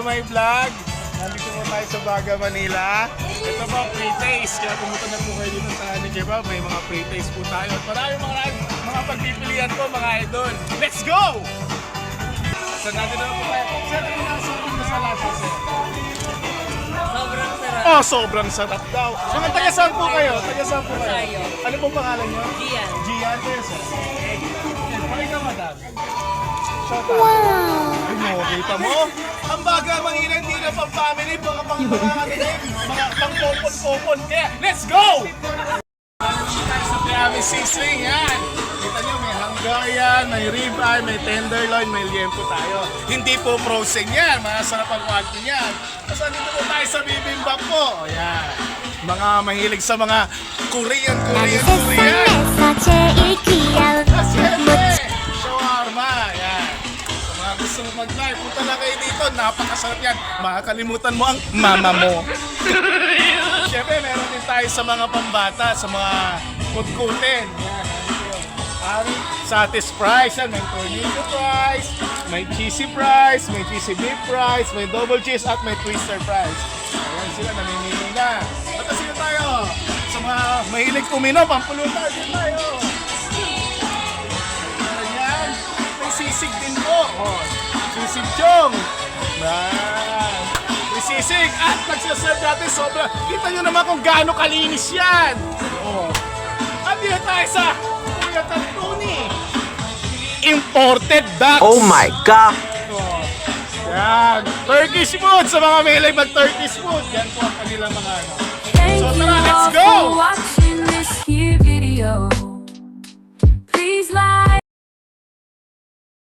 to my vlog. Nandito po tayo sa Baga, Manila. Ito po, pre-taste. Kaya pumunta na po kayo dito sa Honey Kebab. May mga pre-taste po tayo. At maraming mga pagpipilian po, mga idol. Let's go! So, natin na po tayo. Sir, ano nasasabi mo sa lasa, sir? Sobrang sarap. Oh, sobrang sarap daw. So, taga-saan po kayo? Taga-saan po kayo? Rosario. Ano pong pangalan nyo? Gian. Gian, sir. Pwede ka, madam. Wow! Ano, kita mo? Ang Baga, Manila, hindi na pang family, mga pang-popon-popon. Kaya, let's go! Tayo sa Piami Sisling, yan. Kita nyo, may Hungarian, may ribeye, may tenderloin, may liempo tayo. Hindi po frozen yan, masarap ang quality yan. Tapos andito po tayo sa bibimbap po. O yan, mga mahilig sa mga Korean. Shawarma, yan. Sa mga gusto mo mag-live, punta na kayo dito, napakasarap yan. Makakalimutan mo ang mama mo. Siyempre, meron din tayo sa mga pambata, sa mga kutkutin. Yan, Satis fries, yan. May tornado fries, may cheesy fries, may cheesy beef fries, may double cheese at may twister fries. Ayan sila, namimili na. At sino tayo? Sa mga mahilig uminom, pampulutan, sino tayo? Ayan, may sisig din po. Oh, sisig chong. Yan. May sisig at nagsaserve natin sobra. Kita nyo naman kung gaano kalinis yan. Oh. At dito tayo sa Kuya Tantuni. Imported ducks. Oh my God! Oh. Yan. Turkish food sa mga may mag Turkish food. Yan po ang kanilang mga ano. So tara, let's go!